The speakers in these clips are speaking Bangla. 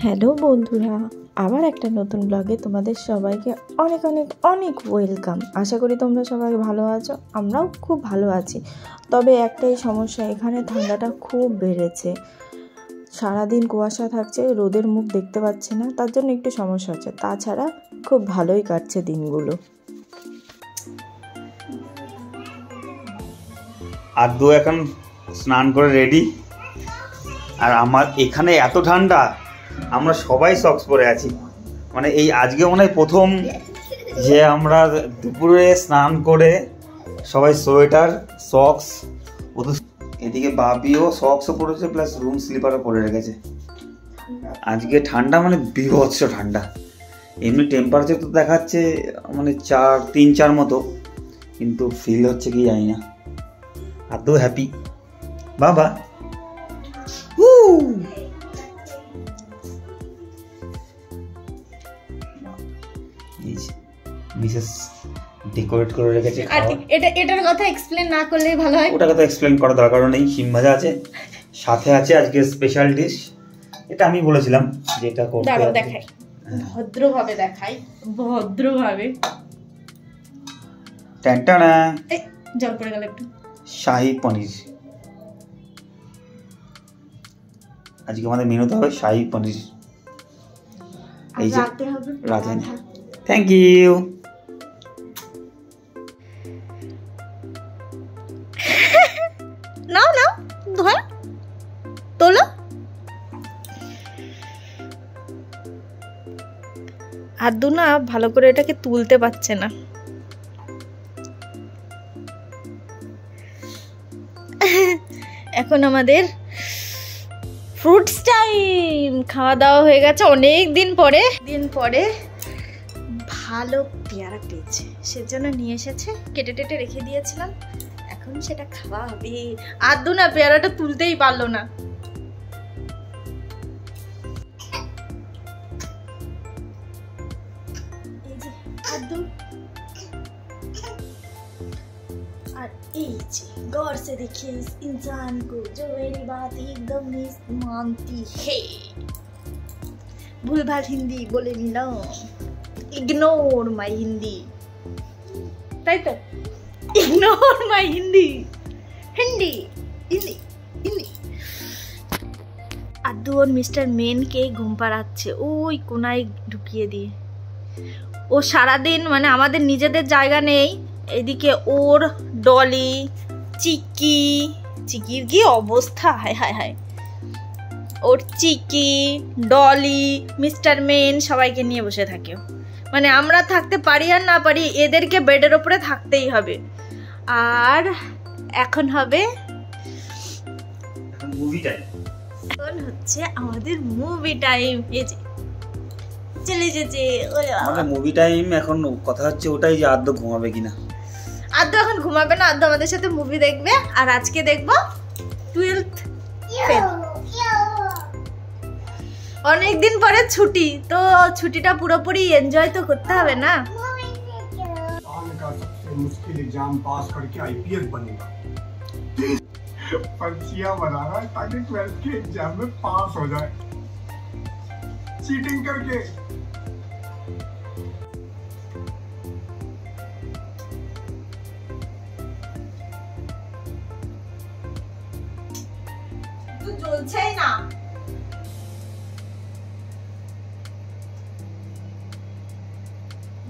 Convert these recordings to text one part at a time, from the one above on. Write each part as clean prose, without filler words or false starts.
হ্যালো বন্ধুরা, আবার একটা নতুন ব্লগে তোমাদের সবাইকে অনেক অনেক অনেক ওয়েলকাম। আশা করি তোমরা সবাই ভালো আছো, আমরাও খুব ভালো আছি। তবে একটাই সমস্যা, এখানে ঠান্ডাটা খুব বেড়েছে, সারাদিন কুয়াশা থাকছে, রোদের মুখ দেখতে পাচ্ছি না, তার জন্য একটু সমস্যা হচ্ছে। তাছাড়া খুব ভালোই কাটছে দিনগুলো। আদু এখন স্নান করে রেডি, আর আমার এখানে এত ঠান্ডা, আমরা সবাই সক্স পরে আছি। মানে এই আজকে মনে হয় প্রথম যে আমরা দুপুরে স্নান করে সবাই সোয়েটার সক্স, এদিকে বাবিও সক্সও পরেছে প্লাস রুম স্লিপারও পরে রেখেছে। আজকে ঠান্ডা মানে বীভৎস ঠান্ডা। এমনি টেম্পারেচার তো দেখাচ্ছে মানে 3-4 মতো, কিন্তু ফিল হচ্ছে কি জানি না। আদৌ হ্যাপি বাবা। মিসেস ডেকোরেট করে রেখেছে। এটার কথা এক্সপ্লেন না করলেই ভালো হয়। ওটা কথা এক্সপ্লেন করার দরকার নেই। শিম ভাজা আছে, সাথে আছে আজকে স্পেশাল ডিশ। এটা আমি বলেছিলাম যে এটা করতে হবে। দেখাই, ভদ্রভাবে দেখাই, ভদ্রভাবে। টানটানা, জল পড়ে গেল একটু। শাহী পনির। আজকে আমাদের মেনুতে হবে শাহী পনির। এই যে রাতে। Thank you. নাও নাও, ধর তোলো। আদু না ভালো করে এটাকে তুলতে পারছে না। এখন আমাদের ফ্রুটস টাইম। খাওয়া দাওয়া হয়ে গেছে অনেক দিন পরে ভালো পেয়ারা পেয়েছে, সেজন্য নিয়ে এসেছে। কেটে টেটে রেখে দিয়েছিলাম, এখন সেটা খাওয়া হবে। আদু না পেয়ারাটা তুলতেই পারলো না। এই যে আদু, और गौर से देखिए इस इंसान को जो मेरी बात एकदम नहीं मानती है। भूल भाल हिंदी बोले ना, ignore my Hindi, right? Ignore my Hindi, Hindi Hindi Hindi. আদু और মিস্টার মেনকে ঘুম পাড়াচ্ছে ওই কোনায় ঢুকিয়ে দিয়ে। ও সারাদিন মানে আমাদের নিজেদের জায়গা নেই। এদিকে ওর ডলি, চিকির কি অবস্থা, হায় হায় হায়। ওর চিকি, ডলি, মিস্টার মেন সবাইকে নিয়ে বসে থাকে। মানে আমরা থাকতে পারি আর না পারি, এদেরকে বেডের ওপরে থাকতেই হবে। আর এখন হবে মুভি টাইম। এখন হচ্ছে আমাদের মুভি টাইম। এই যে চলে যেতে আমাদের মুভি টাইম। এখন কথা হচ্ছে ওটাই যে আদ্য ঘুমাবে কিনা। আদ্য এখন ঘুমাবে না, আদ্য আমাদের সাথে মুভি দেখবে। আর আজকে দেখবো 12th ফেল। অনেকদিন পরে ছুটি, তো ছুটিটা পুরোপুরি এনজয় তো করতে হবে না। मुश्किल एग्जाम पास करके आईपीएस बनेगा। पर्चियां बना रहा है ताकि 12th के एग्जाम में पास हो जाए, चीटिंग करके। তো চলছেই না।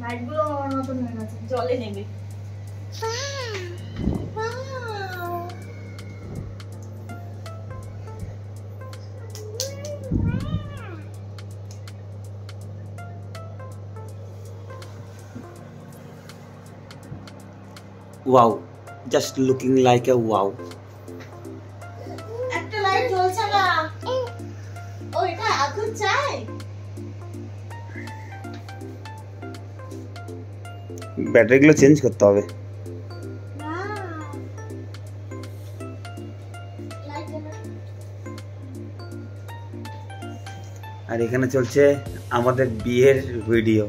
লাইটগুলো আমার মতন হয়ে গেছে, জলে নেবে। Wow, just looking like a wow. একটা লাইট জ্বলছে না, ওইটা আদু চাই। ব্যাটারিগুলো চেঞ্জ করতে হবে। আর এখানে চলছে আমাদের বিয়ের ভিডিও।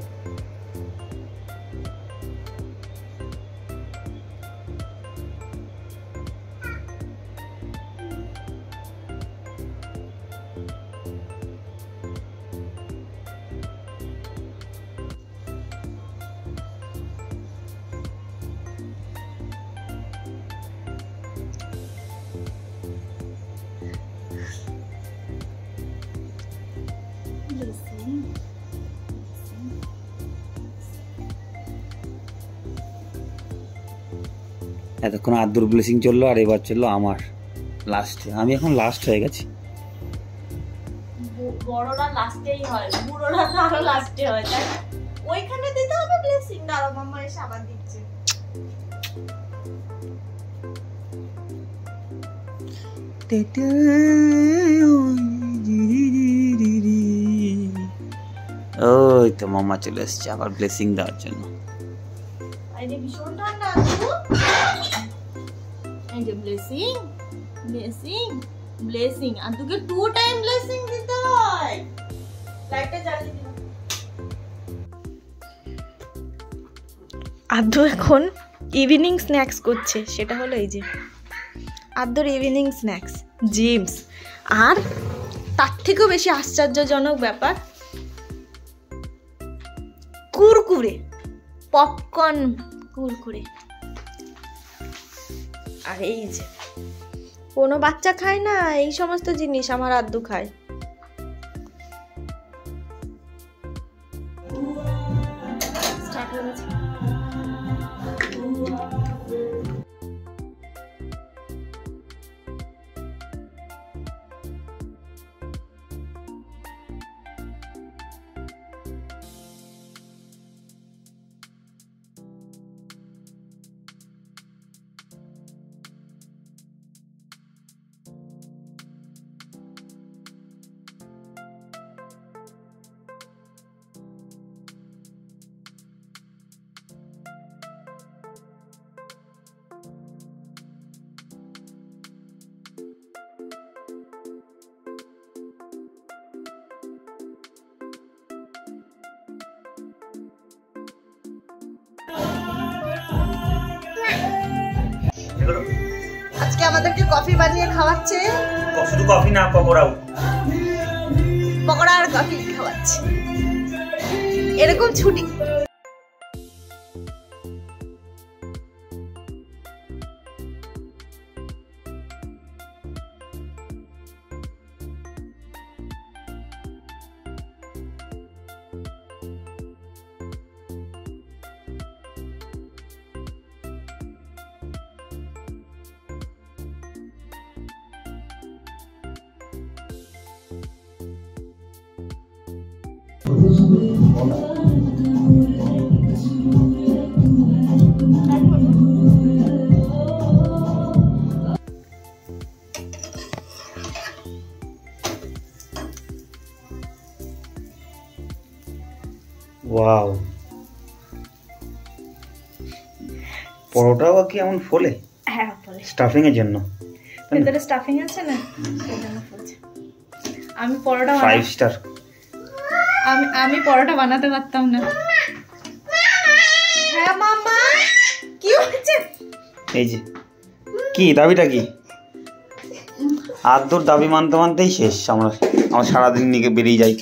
এতক্ষণ আদ্দুর ব্লেসিং চললো আর এবার চললো আমার লাস্টে। আমি এখন লাস্ট হয়ে গেছি। বড়রা লাস্টেই হয়, বুড়োরা তো আরো লাস্টে হয়, তাই ওইখানে দিতে হবে ব্লেসিং। দাঁড়াও, মাম্মা এসে আবার দিচ্ছে। ওই তো মাম্মা চলে এসছে আবার ব্লেসিং দেওয়ার জন্য। আরে ভীষণ ঠান্ডা। এই যে ব্লেসিং, ব্লেসিং, ব্লেসিং। আর তোকে 2 টাইম ব্লেসিং দিতে হয়। লাইটটা জ্বালিয়ে দিলাম। আদ্দু এখন ইভিনিং স্ন্যাক্স করছে, সেটা হলো এই যে আদ্দুর ইভিনিং স্ন্যাক্স জিমস। আর তার থেকেও বেশি আশ্চর্যজনক ব্যাপার, কুরকুরে, পপকর্ন কুরকুরে। আর এই যে কোনো বাচ্চা খায় না এই সমস্ত জিনিস, আমার আদ্দু খায়। আজকে আমাদেরকে কফি বানিয়ে খাওয়াচ্ছে। শুধু কফি না, পকোড়াও। পকোড়া আর কফি খাওয়াচ্ছে। এরকম ছুটি। ওয়াও, পরোটাও কি এমন ফোলে? হ্যাঁ, ফোলে। স্টাফিং এর জন্য ভেতরে স্টাফিং আছে না, সেজন্য ফোলছে। আমি পরোটা 5 স্টার। আমি পরোটা বানাতে পারতাম না। হ্যাঁ মামা, কি হচ্ছে? এই যে কি দাবিটা কি? আদ্দুর দাবি মানতে মানতেই শেষ। আমার সারাদিন নিয়ে বেরিয়ে যাই,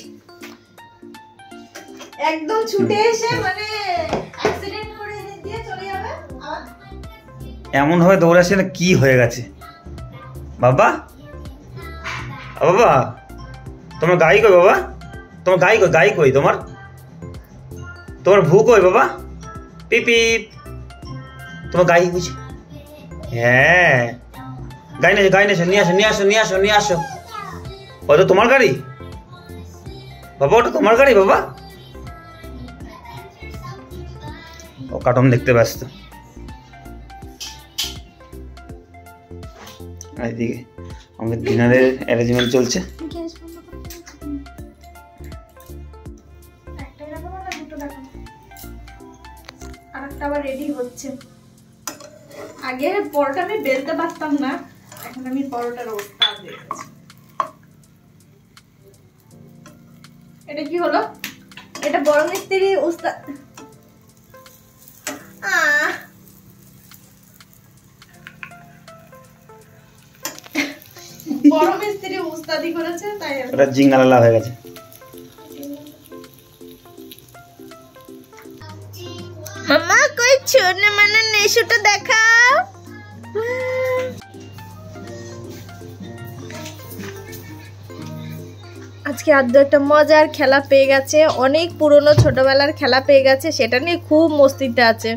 একদম ছুটে এসে মানে অ্যাক্সিডেন্ট করে দিয়ে চলে যাবে। এমন ভাবে দৌড়াচ্ছে না কি হয়ে গেছে। বাবা, বাবা তোমার গাই কই? বাবা তোমার গাই কই? গাই কই তোমার? তোমার ভু কই বাবা? পিপিপ, তোমার গাই বুঝি? হ্যাঁ, গাই না, গাই না, নিয়ে আসো, নিয়ে আসো, নিয়ে আসো, নিয়ে আসো। ওটা তোমার গাড়ি বাবা? ওটা তোমার গাড়ি বাবা? ও কার্টুন দেখতে ব্যস্ত। এইদিকে আমাদের ডিনারের অ্যারেঞ্জমেন্ট চলছে। আরেকটা আবার রেডি হচ্ছে। আগে পরোটা আমি বেলতে পারতাম না, এখন আমি পরোটার ওস্তাদ হয়ে গেছি। এটা কি হলো? এটা বড় মিস্ত্রি ওস্তাদ। বড় মিস্ত্রি ওস্তাদি করেছে, তাই ওটা জিঙ্গালালা হয়ে গেছে। মামা কই ছোট মানে নেশুটা দেখাও। আজ আজকে আদ্য একটা মজার খেলা পেয়ে গেছে, অনেক পুরনো ছোটবেলার খেলা পেয়ে গেছে, সেটা নিয়ে খুব মস্তিতে আছে।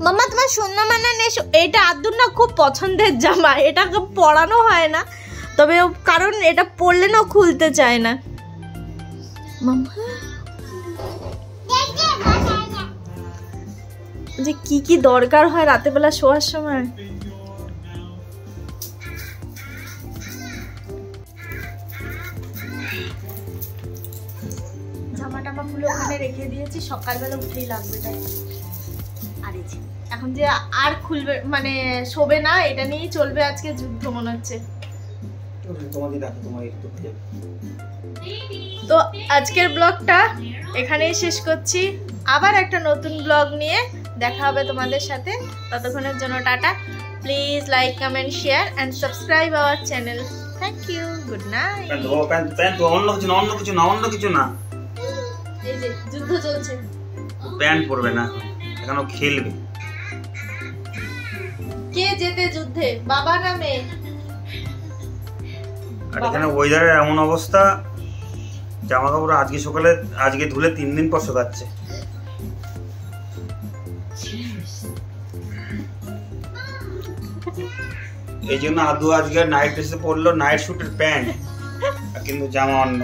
মাম্মা তোমার সুন্দর মানে এটা আদ্যুর না খুব পছন্দের জামা, এটাকে পরানো হয় না, তবে কারণ এটা পরলে না খুলতে চায় না। মাম্মা যে কি কি দরকার হয় রাতে বেলা শোয়ার সময়। জামা টামা খুলে ওখানে রেখে দিয়েছি, সকালবেলা উঠেই লাগবে তাই। আর এই যে এখন যে আর খুলবে মানে শোবে না, এটা নিয়েই চলবে আজকে যুদ্ধ মনে হচ্ছে। তো আজকের ব্লগটা এখানেই শেষ করছি, আবার একটা নতুন ব্লগ নিয়ে দেখা হবে তোমাদের সাথে। ততক্ষণের জন্য tata. Please like comment share and subscribe our channel. Thank you, good night. অন্য কিছু না, এই যে যুদ্ধ চলছে। প্যান্ট পরবে না, এখন খেলবে। কে জেতে যুদ্ধে, বাবা না মেয়ে? আর এখানে ওয়েদারের এমন অবস্থা, জামা কাপড় আজকে সকালে আজকে ধুলে 3 দিন পর শুকাচ্ছে। এই জন্য আদু আজকে নাইট ড্রেসে পরলো, নাইট শুটের প্যান্ট, কিন্তু জামা অন্য।